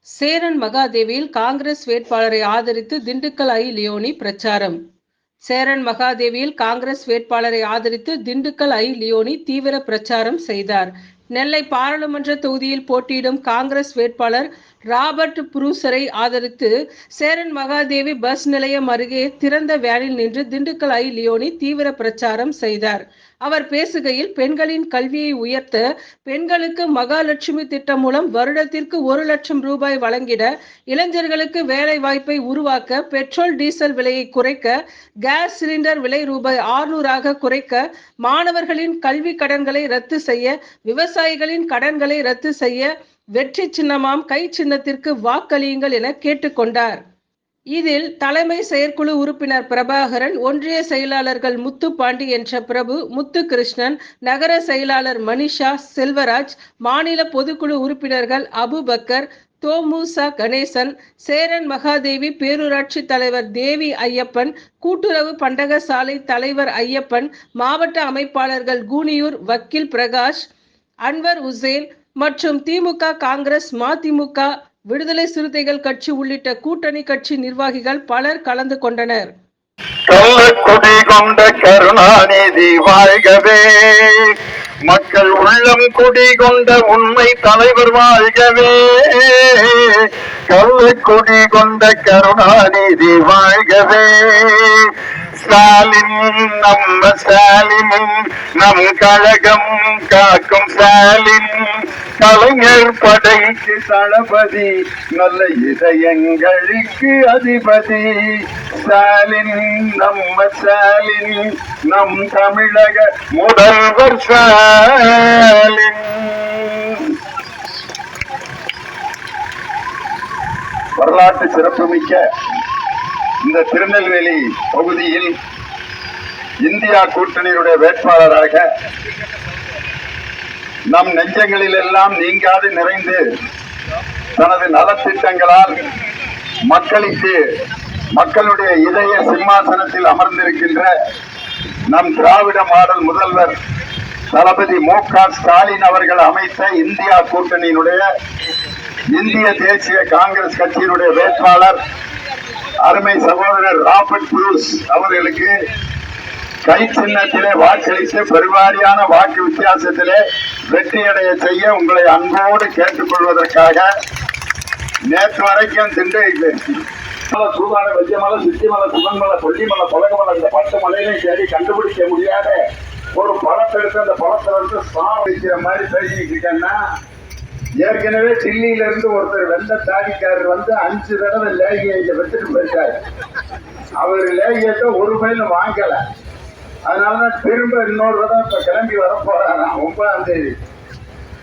சேரன் மகாதேவியில் காங்கிரஸ் வேட்பாளரை ஆதரித்து திண்டுக்கல் ஐ. லியோனி பிரச்சாரம். சேரன் மகாதேவியில் காங்கிரஸ் வேட்பாளரை ஆதரித்து திண்டுக்கல் ஐ. லியோனி தீவிர பிரச்சாரம் செய்தார். நெல்லை பாராளுமன்ற தொகுதியில் போட்டியிடும் காங்கிரஸ் வேட்பாளர் ராபர்ட் புரூசரை ஆதரித்து சேரன் மகாதேவி பஸ் நிலையம் அருகே திறந்த வேனில் நின்று திண்டுக்கல் ஐ. லியோனி தீவிர பிரச்சாரம் செய்தார். அவர் பேசுகையில், பெண்களின் கல்வியை உயர்த்த, பெண்களுக்கு மகாலட்சுமி திட்டம் மூலம் வருடத்திற்கு 1 லட்சம் ரூபாய் வழங்கிட, இளைஞர்களுக்கு வேலை வாய்ப்பை உருவாக்க, பெட்ரோல் டீசல் விலையை குறைக்க, கேஸ் சிலிண்டர் விலை ரூபாய் 600 குறைக்க, மாணவர்களின் கல்வி கடன்களை ரத்து செய்ய, விவசாயிகளின் கடன்களை ரத்து செய்ய, வெற்றி சின்னமாம் கை சின்னத்திற்கு வாக்களியுங்கள் என கேட்டுக்கொண்டார். இதில் தலைமை செயற்குழு உறுப்பினர் பிரபாகரன், ஒன்றிய செயலாளர்கள் முத்துப்பாண்டி என்ற பிரபு, முத்துகிருஷ்ணன், நகர செயலாளர் மனிஷா, செல்வராஜ், மாநில பொதுக்குழு உறுப்பினர்கள் அபுபக்கர், தோமுச கணேசன், சேரன் மகாதேவி பேரூராட்சி தலைவர் தேவி ஐயப்பன், கூட்டுறவு பண்டகசாலை தலைவர் ஐயப்பன், மாவட்ட அமைப்பாளர்கள் கூனியூர் வக்கீல் பிரகாஷ், அன்வர் உசேன் மற்றும் திமுக, காங்கிரஸ், மதிமுக, விடுதலை சிறுத்தைகள் கட்சி உள்ளிட்ட கூட்டணி கட்சி நிர்வாகிகள் பலர் கலந்து கொண்டனர். கள்ளக்குடி கொண்ட கருணாநிதி வாழ்கவே, மக்கள் உள்ளம் குடி கொண்ட உண்மை தலைவர் வாழ்கவே, கள்ளக்குடி கொண்ட கருணாநிதி வாழ்கவே, ஸ்டாலின் நம்ம ஸ்டாலின், நம் கழகம் காக்கும் ஸ்டாலின், கலைஞர் படைக்கு தளபதி, நல்ல இதயங்களுக்கு அதிபதி, ஸ்டாலின் நம்ம ஸ்டாலின், நம் தமிழக முதல்வர் ஸ்டாலின். வரலாற்று சிறப்புமிக்க இந்த திருநெல்வேலி பகுதியில் இந்தியா கூட்டணியுடைய வேட்பாளராக நம் நெஞ்சங்களில் எல்லாம் நீங்காது நிறைந்து தனது நலத்திட்டங்களால் மக்களுடைய இதய சிம்மாசனத்தில் அமர்ந்திருக்கின்ற நம் திராவிட மாடல் முதல்வர் தளபதி மு.க. ஸ்டாலின் அவர்கள் அமைத்த இந்தியா கூட்டணியினுடைய இந்திய தேசிய காங்கிரஸ் கட்சியினுடைய வேட்பாளர் அருமை சகோதரர் ராபர்ட் புரூஸ் அவர்களுக்கு கை சின்னத்திலே வாக்களித்து பெருவாரியான வாக்கு வித்தியாசத்திலே வெற்றியடைய செய்ய உங்களை அன்போடு கேட்டுக்கொள்வதற்காக நேற்று வரைக்கும் சூதான வெஜ்ஜமலை, சித்திமலை, சிவன்மலை, கொல்லிமலை, கொலகமலை, இந்த 10 மலையிலையும் தேடி கண்டுபிடிக்க முடியாத ஒரு பழத்தை எடுத்து அந்த பழத்தை வந்து சாணம் வைக்கிற மாதிரி பேசிக்கிட்டு இருக்கேன்னா, ஏற்கனவே டில்லியில இருந்து ஒருத்தர் வெள்ள தாடிக்காரர் வந்து 5 தடவை லேகியை இங்க வச்சுட்டு போயிருக்காரு. அவர் லேகியத்தை ஒரு பையில வாங்கல. அதனாலதான் திரும்ப இன்னொரு தடவை இப்ப கிளம்பி வர போறாராம் 9ஆம் தேதி.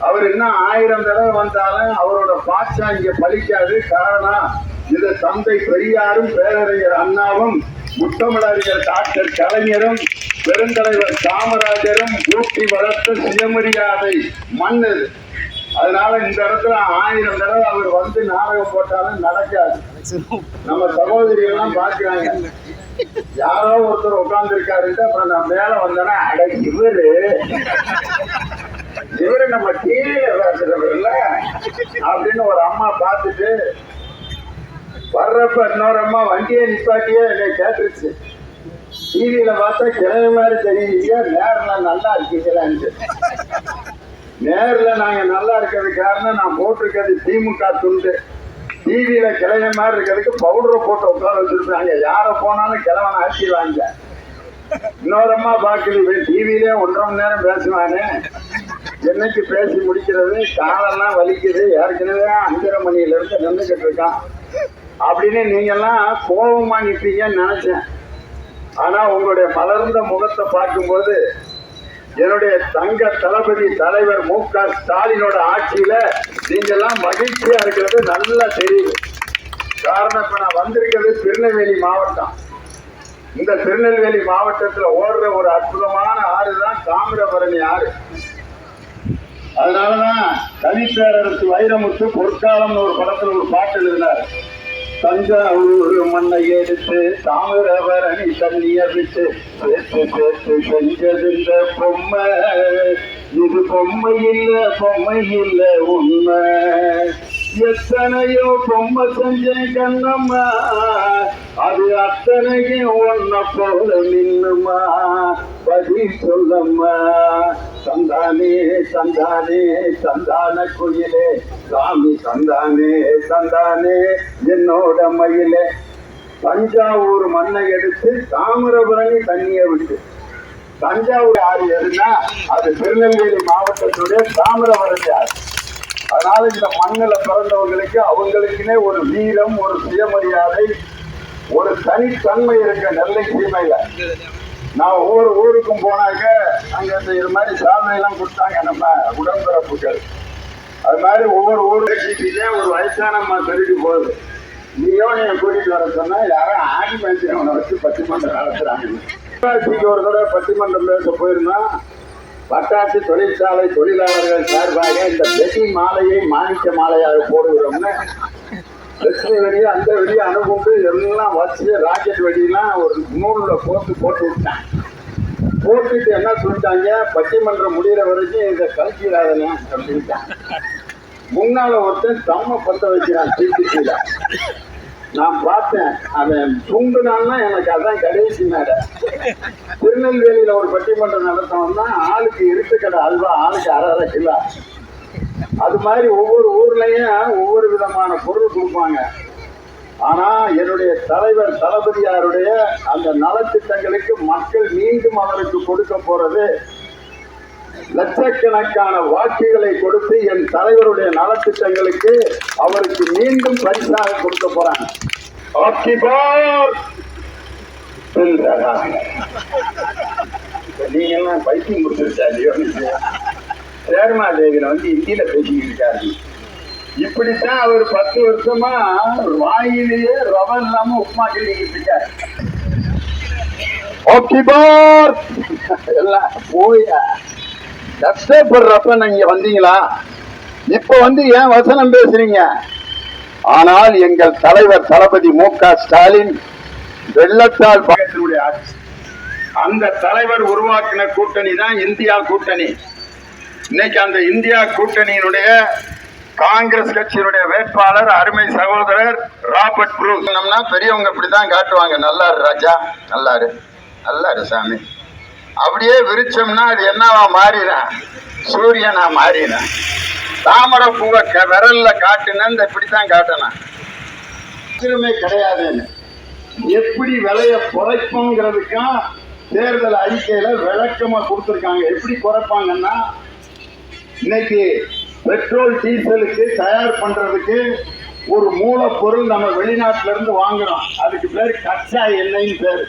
அவர் இன்னும் 1000 தடவை வந்தாலும் அவரோட பாட்சா இங்க பலிக்காது. காரணம், இது தந்தை பெரியாரும் பேரறிஞர் அண்ணாவும் முத்தமிழறிஞர் டாக்டர் கலைஞரும் பெருந்தலைவர் காமராஜரும் ஊட்டி வளர்த்த சுயமரியாதை மண்ணு. அதனால இந்த இடத்துல 1000 தடவை அவர் வந்து நாடகம் போட்டாலும் நடக்காது. நம்ம சகோதரிகள் எல்லாம் பாக்குறாங்க, யாரோ ஒருத்தர் உட்கார்ந்து இருக்காருன்ட்டு அப்புறம் நான் மேல வந்தேன்னா, அட இவரு நம்ம டிவியில பேசுறவர்ல அப்படின்னு ஒரு அம்மா பார்த்துட்டு வர்றப்ப இன்னொரு அம்மா வண்டியை நிப்பாட்டியே என்னை கேட்டுருச்சு. டிவியில பார்த்தா கிழமை மாதிரி தெரியுங்க, நேர்ல நல்லா இருக்கீங்களான்னு. நேர்ல நாங்க நல்லா இருக்கிறது காரணம், நான் போட்டிருக்கிறது திமுக துண்டு. டிவியில கிழமை மாதிரி இருக்கிறதுக்கு பவுடரை போட்டு உட்கார வச்சிருப்பாங்க. யார போனாலும் கிழவனை ஆக்கிடுவாங்க. இன்னொரு அம்மா பாக்குது, டிவியிலே 1.5 மணி நேரம் பேசுவானே, என்னைக்கு பேசி முடிக்கிறது, காலெல்லாம் வலிக்குது, ஏற்கனவே 5:30 மணியில இருந்து நின்றுகிட்டு இருக்கான் அப்படின்னு நீங்க எல்லாம் கோபமா நிற்பீங்கன்னு நினைச்சேன். ஆனா உங்களுடைய மலர்ந்த முகத்தை பார்க்கும்போது என்னுடைய தங்க தளபதி தலைவர் மு.க. ஸ்டாலினோட ஆட்சியில நீங்க எல்லாம் மகிழ்ச்சியா இருக்கிறது நல்லா தெரியுது. காரணம், இப்ப நான் வந்திருக்கிறது திருநெல்வேலி மாவட்டம். இந்த திருநெல்வேலி மாவட்டத்துல ஓடுற ஒரு அற்புதமான ஆறு தான் தாமிரபரணி ஆறு. அதனாலதான் கவிப்பேரரசு வைரமுத்து பொற்காலம்னு ஒரு படத்துல ஒரு பாட்டு எழுதினார். தஞ்சாவூர் மண்ணை எடுத்து தாமிரபரணி தண்ணிய விட்டு சேர்த்து சேர்த்து செஞ்சது இந்த பொம்மை, இது பொம்மை இல்ல உண்மை. எத்தனையோ பொம்மை செஞ்சேன் கண்ணம்மா, அது அத்தனையும் ஒன்ன போல நின்னுமா, பதில் சொல்லம்மா. தந்தானே தந்தானே தந்தான குயிலே, சாமி தந்தானே தந்தானே என்னோட மயிலே. தஞ்சாவூர் மண்ணை எடுத்து தாமிரபரணி தண்ணியை விட்டு, தஞ்சாவூர் ஆறு எதுனா அது திருநெல்வேலி மாவட்டத்துடைய தாமிரபரணி ஆறு. அதனால இந்த மண்ணில் பிறந்தவங்களுக்கு அவங்களுக்குன்னே ஒரு வீரம், ஒரு சுயமரியாதை, ஒரு தனித்தன்மை இருக்க நெல்லை சீமையில. நான் ஒவ்வொரு ஊருக்கும் போனாக்க அங்க இது மாதிரி சாதனையெல்லாம் கொடுத்தாங்க நம்ம உடன்பிறப்புகள். அது மாதிரி ஒவ்வொரு ஊருக்கிட்டே ஒரு வயசானம்மா சொல்லிட்டு போகுது, நீயோனைய கூட்டிட்டு வர சொன்னா யாரும் ஆடி மேய்ச்சினவனை வச்சு பட்டிமன்றம் நடத்துறாங்க. ஒரு தடவை பட்டிமன்றம் பேச போயிருந்தா, பட்டாசு தொழிற்சாலை தொழிலாளர்கள் சார்பாக இந்த வெடி மாலையை மாணிக்க மாலையாக போடுகிறோம்னு வெற்றி வெடியை அந்த வெடியை அணுகுண்டு எல்லாம் வச்சு ராக்கெட் வெடியெல்லாம் ஒரு நூல்ல போட்டு விட்டாங்க. போட்டுட்டு என்ன சொல்லிட்டாங்க, பட்டிமன்றம் முடிகிற வரைக்கும் இதை கலக்கிறாதன அப்படின்ட்டாங்க. முன்னால ஒருத்தன் தம்ம பத்த வைக்கிறான் தீர்த்தில. நான் பார்த்தேன், அவன் தூண்டுனான்னா எனக்கு அதான் கடைசி மேடை. திருநெல்வேலியில ஒரு பட்டிமன்றம் நடத்தணும்னா ஆளுக்கு இருட்டுக்கடை அல்வா, ஆளுக்கு அரை கிலோ. அது மாதிரி ஒவ்வொரு ஊர்லயும் ஒவ்வொரு விதமான பொருள் கொடுப்பாங்க. ஆனா என்னுடைய தலைவர் தளபதியாருடைய அந்த நலத்திட்டங்களுக்கு மக்கள் மீண்டும் அவருக்கு கொடுக்க போறது லட்சக்கணக்கான வாக்குகளை கொடுத்து என் தலைவருடைய நலத்திட்டங்களுக்கு அவருக்கு மீண்டும் பரிசாக கொடுக்க போறாங்க. நீங்க எல்லாம் பைத்தியம் கொடுத்துருச்சா இல்லையோ? சேர்மா தேவியில இந்தியில பேசிக்கிட்டு இருக்காரு. இப்படித்தான் அவர் 10 வருஷமா வாயிலேயே ரவ இல்லாம உப்புமா கிண்டிக்கிட்டு இருக்காரு. எல்லாம் போயா கஷ்டப்படுறப்ப நீங்க வந்தீங்களா? இப்ப ஏன் வசனம் பேசுறீங்க? ஆனால் எங்கள் தலைவர் தளபதி மு.க. ஸ்டாலின் வெள்ளத்தால் பாகத்தினுடைய ஆட்சி, அந்த தலைவர் உருவாக்கின கூட்டணி தான் இந்தியா கூட்டணி. இன்னைக்கு அந்த இந்தியா கூட்டணியினுடைய காங்கிரஸ் கட்சியினுடைய வேட்பாளர் அருமை சகோதரர் ராபர்ட் ப்ரூஸ். பெரியவங்க இப்படிதான் காட்டுவாங்க, நல்லாரு ராஜா, நல்லாரு நல்லாரு சாமி. அப்படியே விரிச்சோம்னா அது என்னவா மாறினேன், சூரியனா மாறினேன். தாமரை பூவை விரல்ல காட்டுன இப்படித்தான் காட்டணும், திருமை கிடையாதுன்னு. எப்படி விலைய குறைப்போங்கிறதுக்கும் தேர்தல் அறிக்கையில விளக்கமா கொடுத்திருக்காங்க. எப்படி குறைப்பாங்கன்னா, இன்னைக்கு பெட்ரோல் டீசலுக்கு தயார் பண்றதுக்கு ஒரு மூலப்பொருள் நம்ம வெளிநாட்டுல இருந்து வாங்குறோம், அதுக்கு பேர் கச்சா எண்ணெய்னு பேரு.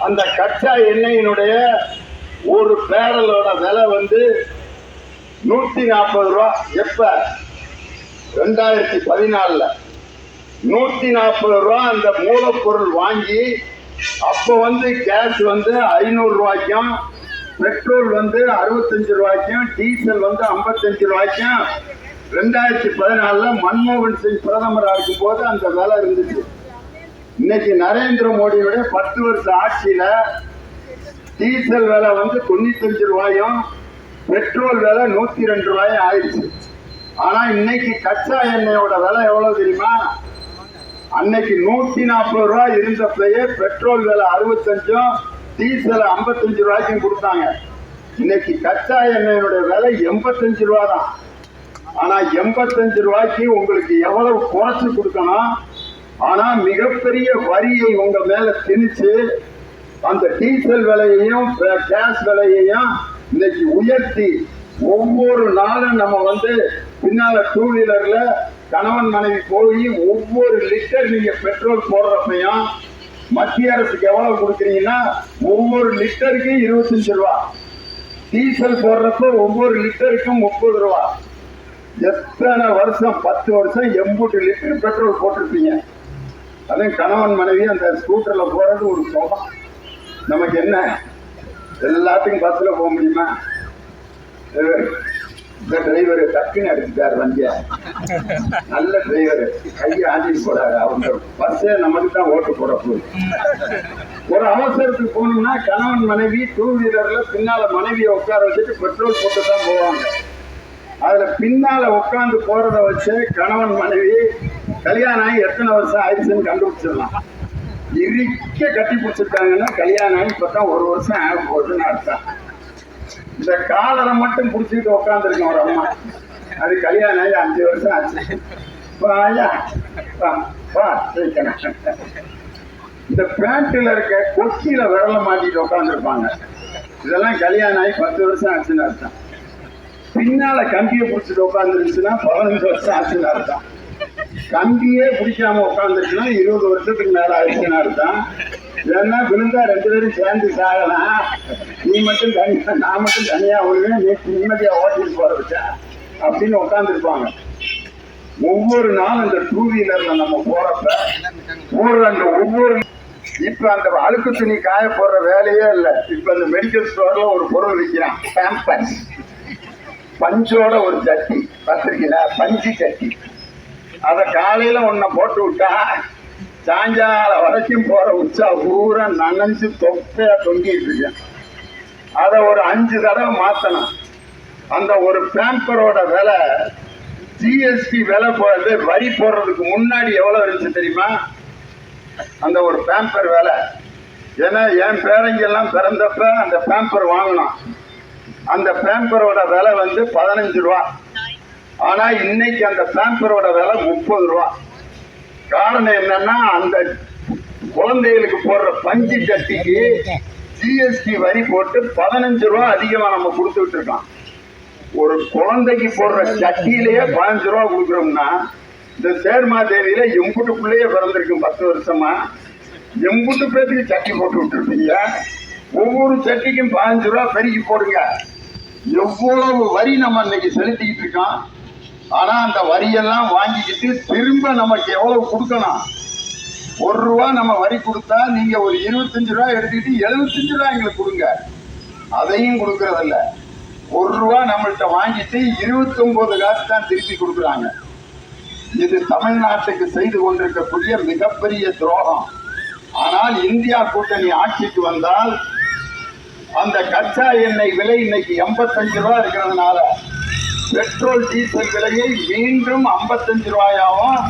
அந்த கச்சா எண்ணெயினுடைய ஒரு பேரலோட விலை 140 ரூபா. எப்ப? 2014 140 ரூபா அந்த மூலப்பொருள் வாங்கி, அப்ப கேஸ் 500 ரூபாய்க்கும், பெட்ரோல் 65 ரூபாய்க்கும், டீசல் 55 ரூபாய்க்கும் 2014 மன்மோகன் சிங் பிரதமராக இருக்கும் போது அந்த விலை இருந்துச்சு. இன்னைக்கு நரேந்திர மோடியுடைய 10 வருஷ ஆட்சியில டீசல் விலை 95 ரூபாயும், பெட்ரோல் விலை 102 ரூபாயும் ஆயிடுச்சு. ஆனா இன்னைக்கு கச்சா எண்ணெயோட விலை எவ்வளவு தெரியுமா? அன்னைக்கு 140 ரூபாய் இருந்தப்பயே பெட்ரோல் விலை 65, டீசல் 55 ரூபாய்க்கும் கொடுத்தாங்க. இன்னைக்கு கச்சா எண்ணெயோட விலை 85 ரூபா தான். ஆனா 85 ரூபாய்க்கு உங்களுக்கு எவ்வளவு குறைச்சு கொடுக்கணும்? ஆனா மிகப்பெரிய வரியை உங்க மேல திணிச்சு அந்த டீசல் விலையையும் கேஸ் விலையையும் இன்னைக்கு உயர்த்தி, ஒவ்வொரு நாளும் நம்ம பின்னால 2 வீலர்ல கணவன் மனைவி போய் ஒவ்வொரு லிட்டர் நீங்க பெட்ரோல் போடுறப்பையும் மத்திய அரசுக்கு எவ்வளவு கொடுக்குறீங்கன்னா, ஒவ்வொரு லிட்டருக்கு 25 ரூபா. டீசல் போடுறப்ப ஒவ்வொரு லிட்டருக்கும் 30 ரூபா. எத்தனை வருஷம்? 10 வருஷம் 80 லிட்டர் பெட்ரோல் போட்டிருப்பீங்க. அதுவும் கணவன் மனைவி அந்த ஸ்கூட்டர்ல போறது ஒரு சுகம். நமக்கு என்ன, எல்லாத்துக்கும் பஸ்ல போக முடியுமா? இந்த டிரைவர் டக்குன்னு எடுத்துட்டாரு வண்டிய, நல்ல டிரைவர், கையை ஆண்டிட்டு போறாரு. அவங்க பஸ்ஸே நமக்கு தான் ஓட்டு போட போகுது. ஒரு அவசரத்துக்கு போகணும்னா கணவன் மனைவி 2 வீலர்ல பின்னால மனைவியை உட்கார வச்சுட்டு பெட்ரோல் போட்டு தான் போவாங்க. அதுல பின்னால உட்காந்து போறத வச்சு கணவன் மனைவி கல்யாணம் ஆகி எத்தனை வருஷம் ஆயிடுச்சுன்னு கண்டுபிடிச்சிடலாம். இறுக்க கட்டி பிடிச்சிருக்காங்கன்னா கல்யாணம் ஆகி இப்பதான் 1 வருஷம் ஆக போகுதுன்னு அர்த்தம். இந்த காலரை மட்டும் பிடிச்சிக்கிட்டு உட்காந்துருக்கோம் ஒரு அம்மா, அது கல்யாணம் ஆகி 5 வருஷம் ஆச்சு. இந்த பேண்ட்ல இருக்க கொக்கியில விரல மாட்டிட்டு உட்காந்துருப்பாங்க. இதெல்லாம் கல்யாணம் ஆகி 10 வருஷம் ஆச்சுன்னு அர்த்தம். பின்னால கம்பியை பிடிச்சிட்டு உட்காந்துருச்சுன்னா 15 வருஷம் ஆச்சுன்னு அர்த்தம். கம்பியே பிடிக்காம உட்காந்துருச்சுன்னா 20 வருஷத்துக்கு மேல ஆயிடுச்சுன்னு அர்த்தம். ஏன்னா விழுந்தா 2 பேரும் சேர்ந்து சாகலாம், நீ மட்டும் தனியா நான் மட்டும் தனியா விழுவேன், நீ நிம்மதியா ஓட்டிட்டு போற வச்சா அப்படின்னு உட்காந்துருப்பாங்க. ஒவ்வொரு நாளும் இந்த 2 வீலர்ல நம்ம போறப்ப அந்த ஒவ்வொரு இப்ப அந்த அழுக்கு துணி காய போடுற வேலையே இல்லை. இப்ப இந்த மெடிக்கல் ஸ்டோர்ல ஒரு பொருள் விற்கிறான், பேம்பர்ஸ், பஞ்சோட ஒரு சட்டி பார்த்திருக்கீங்களா, பஞ்சு சட்டி. அத காலையில ஒன்ன போட்டு விட்டா சாயங்காலம் வரைக்கும் போற உச்சா பூரா நனைஞ்சு தொப்பையா தொங்கிட்டு இருக்கு. அத ஒரு 5 தடவை மாத்தணும். அந்த ஒரு பேம்பரோட விலை ஜிஎஸ்டி விலை போறது வரி போடுறதுக்கு முன்னாடி எவ்வளவு இருந்துச்சு தெரியுமா? அந்த ஒரு பேம்பர் விலை. ஏன்னா என் பேரங்கெல்லாம் பிறந்தப்ப அந்த பேம்பர் வாங்கணும். அந்த பேம்பரோட விலை வந்து 15 ரூபா. ஆனா இன்னைக்கு அந்த பேம்பரோட விலை 30 ரூபா. காரணம் என்னன்னா அந்த குழந்தைகளுக்கு போடுற பஞ்சு சட்டிக்கு ஜிஎஸ்டி வரி போட்டு 15 ரூபா அதிகமா நம்ம கொடுத்துட்டு இருக்கோம். ஒரு குழந்தைக்கு போடுற சட்டியிலேயே 15 ரூபா கொடுக்குறோம்னா இந்த சேர்மாதேவியில எம்புட்டு பிள்ளைய பிறந்திருக்கும் 10 வருஷமா, எம்புட்டு பேருக்கு சட்டி போட்டு விட்டுருப்பீங்க. ஒவ்வொரு சட்டிக்கும் 15 ரூபா பெருக்கி போடுங்க. எவ்வளவு வரி நம்ம இன்னைக்கு செலுத்திக்கிட்டு இருக்கோம். ஆனா அந்த வரியெல்லாம் வாங்கிக்கிட்டு திரும்ப நமக்கு எவ்வளவு கொடுக்கணும்? 1 ரூபா நம்ம வரி கொடுத்தா நீங்க ஒரு 25 ரூபா எடுத்துக்கிட்டு 75 ரூபா எங்களுக்கு கொடுங்க. அதையும் கொடுக்கறதில்ல. 1 ரூபா நம்மள்கிட்ட வாங்கிட்டு 29 காசு தான் திருப்பி கொடுக்குறாங்க. இது தமிழ்நாட்டுக்கு செய்து கொண்டிருக்கக்கூடிய மிகப்பெரிய துரோகம். ஆனால் இந்தியா கூட்டணி ஆட்சிக்கு வந்தால் அந்த கச்சா எண்ணெய் விலை இன்னைக்கு 85 ரூபா இருக்கிறதுனால பெட்ரோல் டீசல் விலையை மீண்டும் 55 ரூபாயாவும்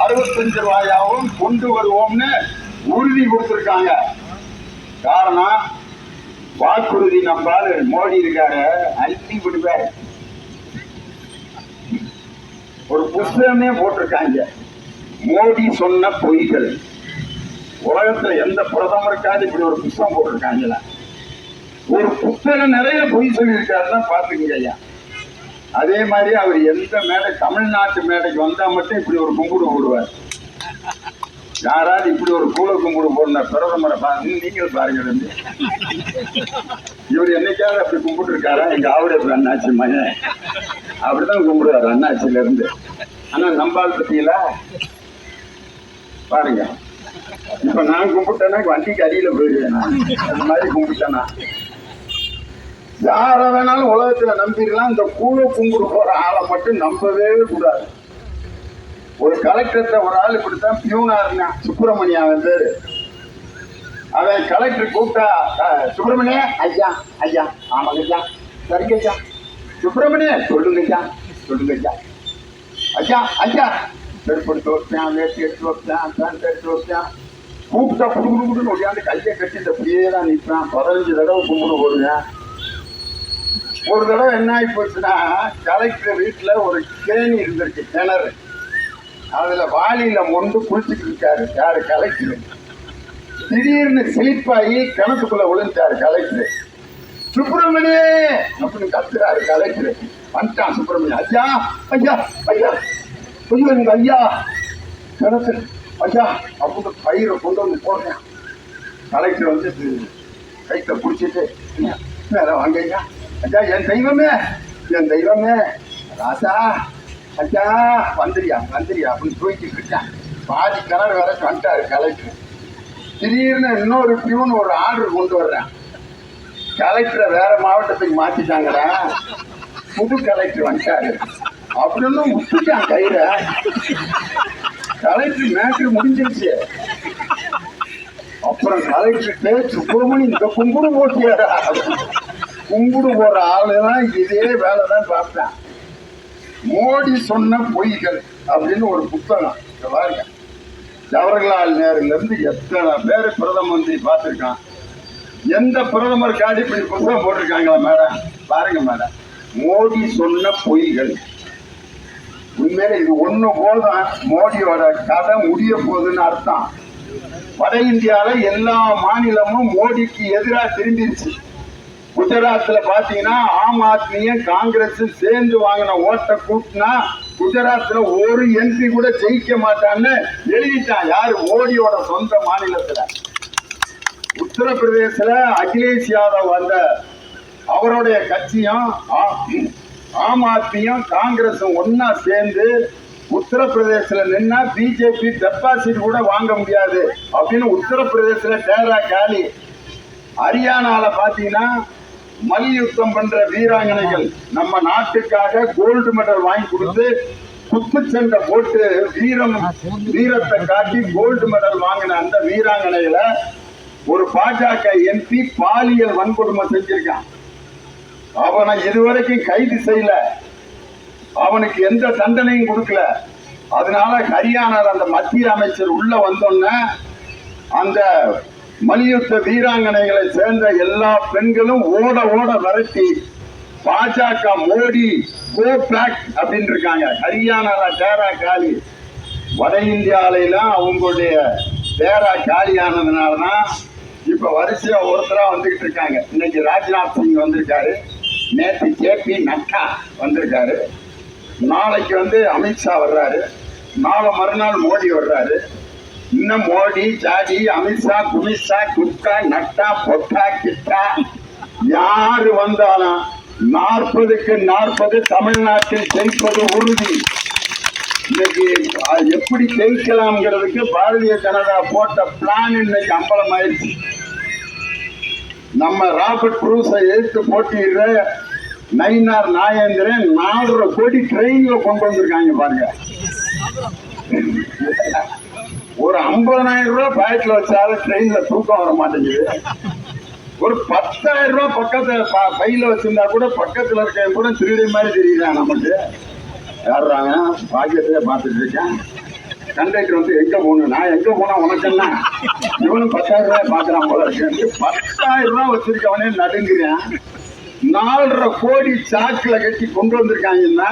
65 ரூபாயாவும் கொண்டு வருவோம்னு உறுதி கொடுத்திருக்காங்க. காரணம் வாக்குறுதி நம்பால் மோடி இருக்காரு, அழுத்தி விடுவாரு. ஒரு புத்தகமே போட்டிருக்காங்க, மோடி சொன்ன பொய்கள். உலகத்துல எந்த பிரதமருக்காவது இப்படி ஒரு புத்தகம் போட்டிருக்காங்களா? ஒரு புத்தகம் நிறைய பொய் சொல்லியிருக்காருன்னா பாத்துக்கங்க ஐயா. அதே மாதிரி அவர் எந்த மேடை, தமிழ்நாட்டு மேடைக்கு வந்தா மட்டும் இப்படி ஒரு கும்பிடு போடுவார். யாராவது இப்படி ஒரு கூல கும்பிடு போடுற பிரதமரை நீங்கள் பாருங்க. இவர் என்னைக்காவது அப்படி கும்பிட்டு இருக்காரா? எங்க ஆவுடைய அண்ணாச்சி மகன் அப்படிதான் கும்பிடுவாரு அண்ணாச்சில இருந்து. ஆனா நம்பால் பத்தியில பாருங்க, இப்ப நான் கும்பிட்டேன்னா வண்டிக்கு அடியில போயிடுவேன். அந்த மாதிரி கும்பிட்டேன்னா யார வேணாலும் உலகத்துல நம்பிடலாம். இந்த கூழ கும்பிடு போற ஆளை மட்டும் நம்பவே கூடாது. ஒரு கலெக்டர்கிட்ட ஒரு ஆள் இப்படித்தான் பியூனா இருந்தான், சுப்பிரமணியா வந்து. அவன் கலெக்டர் கூப்பிட்டா, சுப்பிரமணியா ஐயா ஐயா, ஆமாங்க ஐயா, சரிங்க ஐயா, சுப்பிரமணியா சொல்லுங்க ஐயா, சொல்லுங்க ஐயா, ஐயா ஐயா, செருப்படுத்து வைப்பேன், வேட்டி எடுத்து வைப்பேன், பேண்ட் எடுத்து வைப்பேன். கூப்பிட்டா புடுகுடுன்னு ஒடியாந்து கையை கட்டி இந்த அப்படியே தான் நிற்பான். 15 தடவை கும்பிடு போடுங்க. ஒரு தடவை என்ன ஆகி போச்சுன்னா, கலெக்டர் வீட்டுல ஒரு கேணி இருந்திருக்கு, கிணறு. அதுல வாளியில மொண்டு குளிச்சுட்டு இருக்காரு. யாரு? கலெக்டர். திடீர்னு சிலிப்பாகி கிணத்துக்குள்ள விழுந்தாரு கலெக்டர். சுப்பிரமணிய அப்படின்னு கத்துறாரு கலெக்டர். வந்துட்டான் சுப்பிரமணியம். ஐயா ஐயா ஐயா, ஐயோ எங்க ஐயா கிணத்து ஐயா அப்படின்னு பயிரை கொண்டு வந்து போடுறேன். கலெக்டர் வந்து கைத்தை பிடிச்சிட்டு, வேற வாங்க ஐயா, ஐயா என் தெய்வமே, என் தெய்வமே ராசா, ஐயா வந்துரியா வந்துரியா அப்படின்னு தூக்கிட்டு இருக்கான். பாதி கிணறு வேற வந்துட்டாரு கலெக்டர். திடீர்னு இன்னொரு பியூன் ஒரு ஆர்டர் கொண்டு வர்றேன். கலெக்டரை வேற மாவட்டத்துக்கு மாத்திட்டாங்கடா, புது கலெக்டர் வந்துட்டாரு அப்படின்னு விட்டுட்டான் கையில. கலெக்டர் மேட்ரு முடிஞ்சிருச்சு. அப்புறம் கலெக்டர் சுப்பிரமணி இந்த கும்பிடு போட்டியாரா? கும்பிடு போடுற ஆளுதான் இதே வேலைதான் பார்த்தேன். மோடி சொன்ன பொய்கள் அப்படின்னு ஒரு புத்தகம். பாருங்க, ஜவஹர்லால் நேருல இருந்து எத்தனை பேர் பிரதம மந்திரி பார்த்திருக்கான். எந்த பிரதமர் காடி இப்படி புத்தகம் போட்டிருக்காங்களா மேடம்? பாருங்க மேடம், மோடி சொன்ன பொய்கள். உண்மையில இது ஒண்ணு போதும் மோடியோட கதை முடிய போகுதுன்னு அர்த்தம். வட இந்தியால எல்லா மாநிலமும் மோடிக்கு எதிராக திரும்பிருச்சு. குஜராத்ல பாத்தீங்கன்னா ஆம் ஆத்மியும் காங்கிரஸ் சேர்ந்து வாங்கின ஓட்டை கூட்டினா குஜராத்ல ஒரு எம்பி கூட ஜெயிக்க மாட்டான்னு எழுதிட்டான். யாரு? மோடியோட சொந்த மாநிலத்துல. உத்தரப்பிரதேசல அகிலேஷ் யாதவ் வந்த அவருடைய கட்சியும் ஆம் ஆத்மியும் காங்கிரஸும் ஒன்னா சேர்ந்து உத்தரப்பிரதேசல நின்னா பிஜேபி டெபாசிட் கூட வாங்க முடியாது அப்படின்னு உத்தரப்பிரதேசல டேரா காலி. ஹரியானால பாத்தீங்கன்னா மல்யுத்தம் பண்ற வீராங்கனைகள் நம்ம நாட்டுக்காக கோல்டு மெடல் வாங்கி கொடுத்து குத்துச்சண்டை போட்டு வீரத்தை காட்டி கோல்டு மெடல் வாங்கின அந்த வீராங்கனையில ஒரு பாஜக எம்பி பாலியல் வன்கொடுமை செஞ்சிருக்கான். அவனை இதுவரைக்கும் கைது செய்யல, அவனுக்கு எந்த தண்டனையும் கொடுக்கல. அதனால ஹரியானால அந்த மத்திய அமைச்சர் உள்ள வந்தோன்ன அந்த மல்யுத்த வீராங்கனைகளை சேர்ந்த எல்லா பெண்களும் ஓட ஓட விரட்டி பாஜக மோடி கோ பேக் அப்படின்னு இருக்காங்க. ஹரியானால டேரா காலி. வட இந்தியாவிலாம் அவங்களுடைய டேரா காலி ஆனதுனாலதான் இப்ப வரிசையா ஒருத்தரா வந்துகிட்டு இருக்காங்க. இன்னைக்கு ராஜ்நாத் சிங் வந்திருக்காரு, நேற்று ஜேபி நட்டா வந்திருக்காரு, நாளைக்கு அமித்ஷா வர்றாரு, நாளை மறுநாள் மோடி வர்றாரு. இன்னும் மோடி ஜாடி அமித்ஷா குமிஷா குட்கா நட்டா பொட்டா கிட்டா யாரு வந்தாலும் 40க்கு 40 தமிழ்நாட்டில் ஜெயிப்பது உறுதி. இன்னைக்கு எப்படி ஜெயிக்கலாம்ங்கிறதுக்கு பாரதிய ஜனதா போட்ட பிளான் இன்னைக்கு அம்பலமாயிருச்சு. நம்ம ராபர்ட் ப்ரூஸை எதிர்த்து போட்டியிடுற நயினார் நாகேந்திரன் 4.5 கோடி ட்ரெயின்ல கொண்டு வந்திருக்காங்க பாருங்க. ஒரு 50,000 ரூபாய் பாக்கெட்ல வச்சாலும் ட்ரெயின்ல தூக்கம் வர மாட்டேங்குது. ஒரு 10,000 ரூபாய் பக்கத்துல பையில வச்சிருந்தா கூட பக்கத்துல இருக்க கூட திருடி மாதிரி தெரியுதான் நமக்கு. யாருறாங்க பாக்கெட்ல பார்த்துட்டு இருக்கேன். கண்டக்டர் எங்க போகணும், நான் எங்க போனா உனக்கு என்ன, இவனும் 10,000 ரூபாய் பாக்குறான் போல இருக்கு. 10,000 ரூபாய் வச்சிருக்கவனே நடுங்குறேன். 4.5 கோடி சாக்குல கட்டி கொண்டு வந்திருக்காங்கன்னா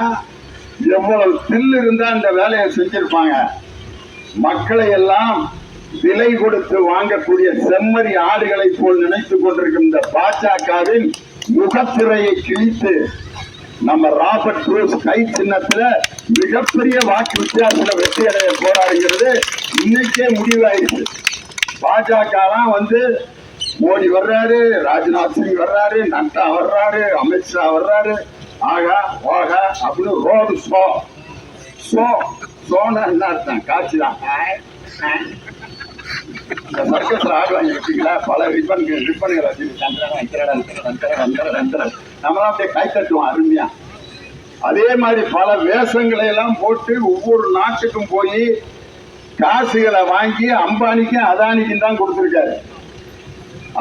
எவ்வளவு தில்லு இருந்தா இந்த வேலையை செஞ்சிருப்பாங்க. மக்களை எல்லாம் விலை கொடுத்து வாங்கக்கூடிய செம்மறி ஆடுகளை போல் நினைத்துக் கொண்டிருக்கும் இந்த பாஜகவின் முகத்திரையை கிழித்து நம்ம ராபர்ட் ப்ரூஸ் கை சின்னத்துல மிகப்பெரிய வாக்கு வித்தியாசத்துல வெற்றி அடைய போராடுங்கிறது இன்னைக்கே முடிவாயிடுச்சு. பாஜக மோடி வர்றாரு, ராஜ்நாத் சிங் வர்றாரு, நட்டா வர்றாரு, அமித்ஷா வர்றாரு, ஆகா ஓகா அப்படின்னு ரோடு சோனா என்ன அர்த்தம்? காட்சிதான். இந்த சர்க்கஸ்ல ஆடுவாங்க வச்சுங்களா, பல ரிப்பன்களை நம்மளாம் அப்படியே கை தட்டுவோம் அருமையா. அதே மாதிரி பல வேஷங்களை எல்லாம் போட்டு ஒவ்வொரு நாட்டுக்கும் போய் காசுகளை வாங்கி அம்பானிக்கும் அதானிக்கும் தான் கொடுத்திருக்காரு.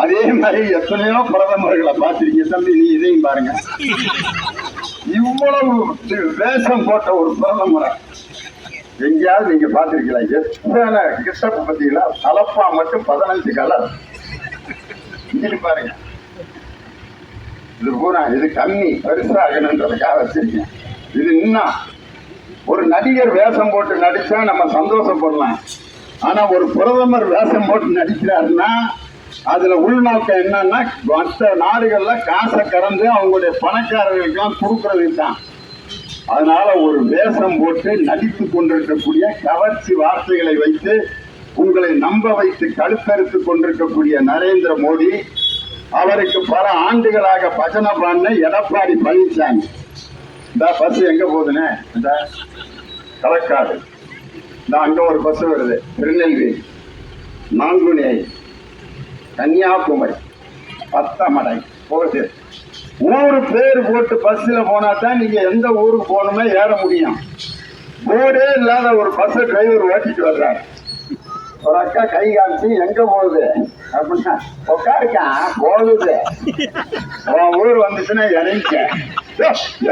அதே மாதிரி எத்தனையோ பிரதமர்களை பார்த்திருக்கீங்க தம்பி, நீ இதையும் பாருங்க. இவ்வளவு வேஷம் போட்ட ஒரு பிரதமரை எங்கேயாவது நீங்க பாத்திருக்கீங்களா? எத்தனை கிட்டப்பு பத்தீங்களா? தலப்பா மட்டும் 15 கலர். இங்கிட்டு பாருங்க, இது பூரா இது கம்மி பெருசாகணுன்றதுக்காக வச்சிருக்கேன். இது இன்னும் ஒரு நடிகர் வேஷம் போட்டு நடிச்சா நம்ம சந்தோஷப்படலாம். ஆனா ஒரு பிரதமர் வேஷம் போட்டு நடிக்கிறாருன்னா அதுல உள்நோக்கம் என்னன்னா மற்ற நாடுகள்ல காசை கறந்து அவங்களுடைய பணக்காரர்களுக்கெல்லாம் கொடுக்கறதுக்கு தான். அதனால ஒரு வேஷம் போட்டு நடித்துக் கொண்டிருக்கக்கூடிய கவர்ச்சி வார்த்தைகளை வைத்து உங்களை நம்ப வைத்து கழுத்தறுத்துக் கொண்டிருக்கக்கூடிய நரேந்திர மோடி, அவருக்கு பல ஆண்டுகளாக பஜனை பண்ண எடப்பாடி பழனிசாமி. இந்த பஸ் எங்க போகுதுன்னு இந்த களக்காடு, இந்த அங்க ஒரு பஸ் வருது, திருநெல்வேலி, நாங்குநேரி, கன்னியாகுமரி, பத்தமடை போகுது. ஊரு பேர் போட்டு பஸ்ல போனா தான் நீங்க எந்த ஊருக்கு போகணுமே ஏற முடியும். போர்டே இல்லாத ஒரு பஸ் டிரைவர் ஓட்டிட்டு வர்றாரு. ஒரு அக்கா கை காமிச்சு எங்க போகுது அப்படின்னா உட்காருக்கான் போகுது. உன் ஊர் வந்துச்சுன்னா இறங்கிக்க.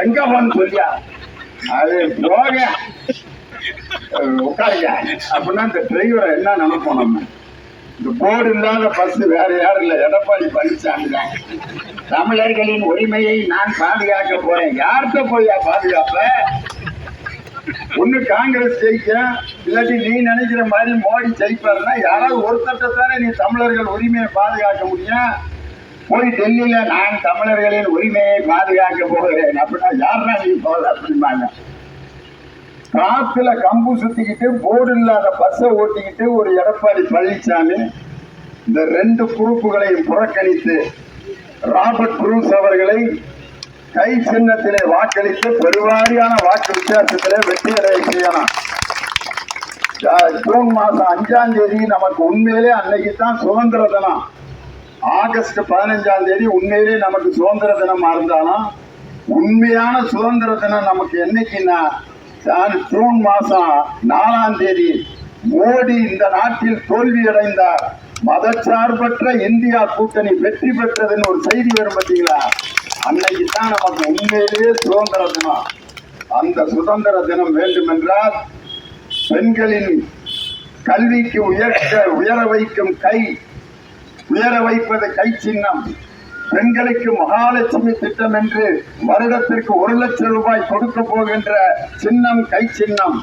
எங்க போன்னு சொல்லியா அது போக உட்காருங்க அப்படின்னா இந்த டிரைவரை என்ன நினைப்போம் நம்ம? இந்த போர்டு இல்லாத பஸ் வேற யாரும் இல்ல, எடப்பாடி பழனிசாமி தான். தமிழர்களின் உரிமையை நான் பாதுகாக்க போறேன். யார்கிட்ட போய் பாதுகாப்ப? ஒண்ணு காங்கிரஸ் ஜெயிக்க, இல்லாட்டி நீ நினைக்கிற மாதிரி மோடி ஜெயிப்பாருன்னா யாராவது ஒருத்தட்ட தானே நீ தமிழர்கள் உரிமையை பாதுகாக்க முடியும். போய் டெல்லியில நான் தமிழர்களின் உரிமையை பாதுகாக்க போகிறேன் அப்படின்னா யாரா நீ போல அப்படிம்பாங்க. காத்துல கம்பு சுத்திக்கிட்டு போர்டு இல்லாத பஸ்ஸை ஓட்டிக்கிட்டு ஒரு எடப்பாடி பழனிசாமி இந்த ரெண்டு குரூப்புகளையும் புறக்கணித்து ராபர்ட் புரூஸ் அவர்களை கை சின்னத்திலே வாக்களித்து பெருவாரியான வாக்கு வித்தியாசத்திலே வெற்றி அடைய செய்யலாம். ஜூன் மாசம் 5ஆம் தேதி நமக்கு உண்மையிலே அன்னைக்கு தான் சுதந்திர தினம். ஆகஸ்ட் 15ஆம் தேதி உண்மையிலே நமக்கு சுதந்திர தினமா இருந்தாலும் உண்மையான சுதந்திர தினம் நமக்கு என்னைக்குன்னா ஜூன் மாசம் 4ஆம் தேதி மோடி இந்த நாட்டில் தோல்வி அடைந்தார், மதச்சார்பற்ற இந்தியா கூட்டணி வெற்றி பெற்றதுன்னு ஒரு செய்தி வரும் பார்த்தீங்களா? அன்னைக்கு தான் நமக்கு உண்மையிலேயே சுதந்திர தினம். அந்த சுதந்திர தினம் வேண்டும் என்றால் பெண்களின் கல்விக்கு உயர வைக்கும் உயர வைப்பது கை சின்னம். பெண்களுக்கு மகாலட்சுமி திட்டம் என்று வருடத்திற்கு 1 லட்சம் ரூபாய் கொடுக்க போகின்ற சின்னம் கை சின்னம்.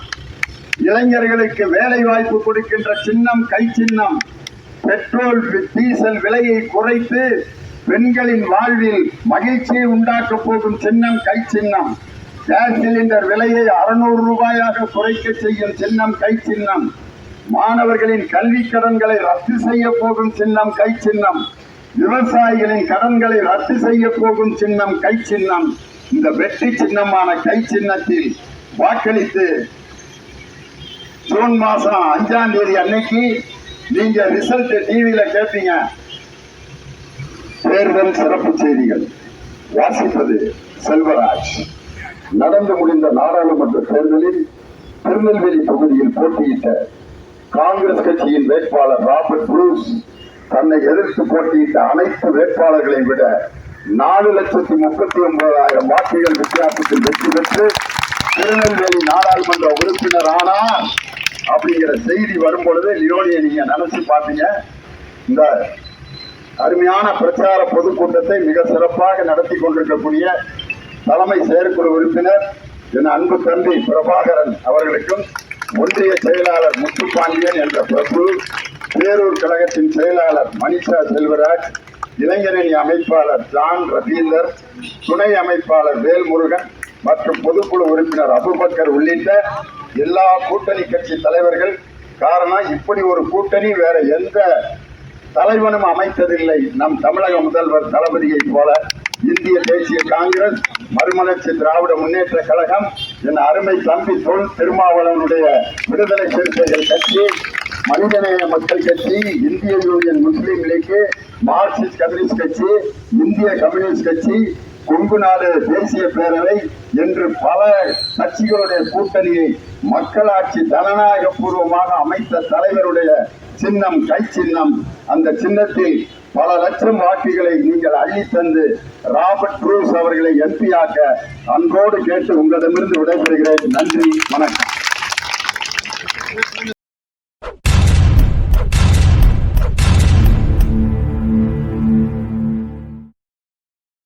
இளைஞர்களுக்கு வேலை வாய்ப்பு கொடுக்கின்ற சின்னம் கை சின்னம். பெட்ரோல் டீசல் விலையை குறைத்து பெண்களின் வாழ்வில் மகிழ்ச்சியை உண்டாக்க போகும் சின்னம் கை சின்னம். கேஸ் சிலிண்டர் விலையை 600 ரூபாயாக குறைக்க செய்யும் சின்னம் கை சின்னம். மாணவர்களின் கல்வி கடன்களை ரத்து செய்ய போகும் சின்னம் கை சின்னம். விவசாயிகளின் கடன்களை ரத்து செய்ய போகும் சின்னம் கை சின்னம். இந்த வெற்றி சின்னமான கை சின்னத்தில் வாக்களித்து ஜூன் மாசம் 5ஆம் தேதி அன்னைக்கு நீங்க ரிசல்ட் டிவியில கேட்பீங்க. தேர்தல் சிறப்பு செய்திகள் வாசிப்பது செல்வராஜ். நடந்து முடிந்த நாடாளுமன்ற தேர்தலில் திருநெல்வேலி தொகுதியில் போட்டியிட்ட காங்கிரஸ் கட்சியின் வேட்பாளர் ராபர்ட் புரூஸ் தன்னை எதிர்த்து போட்டியிட்ட அனைத்து வேட்பாளர்களை விட 4,39,000 வாக்குகள் வித்தியாசத்தில் வெற்றி பெற்று திருநெல்வேலி நாடாளுமன்ற உறுப்பினர் ஆனார் அப்படிங்கிற செய்தி வரும்பொழுது லியோனியை நீங்க நினைச்சு பார்த்தீங்க. இந்த அருமையான பிரச்சார பொதுக்கூட்டத்தை மிக சிறப்பாக நடத்தி கொண்டிருக்கக்கூடிய தலைமை செயற்குழு உறுப்பினர் என் அன்பு தம்பி பிரபாகரன் அவர்களுக்கும், ஒன்றிய செயலாளர் முத்துப்பாண்டியன் என்ற பிரபு, பேரூர் கழகத்தின் செயலாளர் மணிஷா செல்வராஜ், இளைஞரணி அமைப்பாளர் ஜான் ரவீந்தர், துணை அமைப்பாளர் வேல்முருகன் மற்றும் பொதுக்குழு உறுப்பினர் அபுபக்கர் உள்ளிட்ட எல்லா கூட்டணி கட்சி தலைவர்கள். காரணம், இப்படி ஒரு கூட்டணி வேற எந்த தலைவனும் அமைத்ததில்லை. நம் தமிழக முதல்வர் தளபதியை போல இந்திய தேசிய காங்கிரஸ், மறுமலர்ச்சி திராவிட முன்னேற்ற கழகம், என் அருமை தம்பி தொல் திருமாவளவனுடைய விடுதலை சிறுத்தைகள் கட்சி, மனிதநேய மக்கள் கட்சி, இந்திய யூனியன் முஸ்லீம் லீக், மார்க்சிஸ்ட் கம்யூனிஸ்ட் கட்சி, இந்திய கம்யூனிஸ்ட் கட்சி, கொங்கு நாடு தேசிய பேரவை என்று பல கட்சிகளுடைய கூட்டணியை மக்களாட்சி ஜனநாயக பூர்வமாக அமைத்த தலைவருடைய சின்னம் கை சின்னம். அந்த சின்னத்தில் பல லட்சம் வாக்குகளை நீங்கள் அள்ளி தந்து ராபர்ட் புரூஸ் அவர்களை எம்பி ஆக்க அன்போடு கேட்டு உங்களிடமிருந்து விடைபெறுகிறேன். நன்றி, வணக்கம்.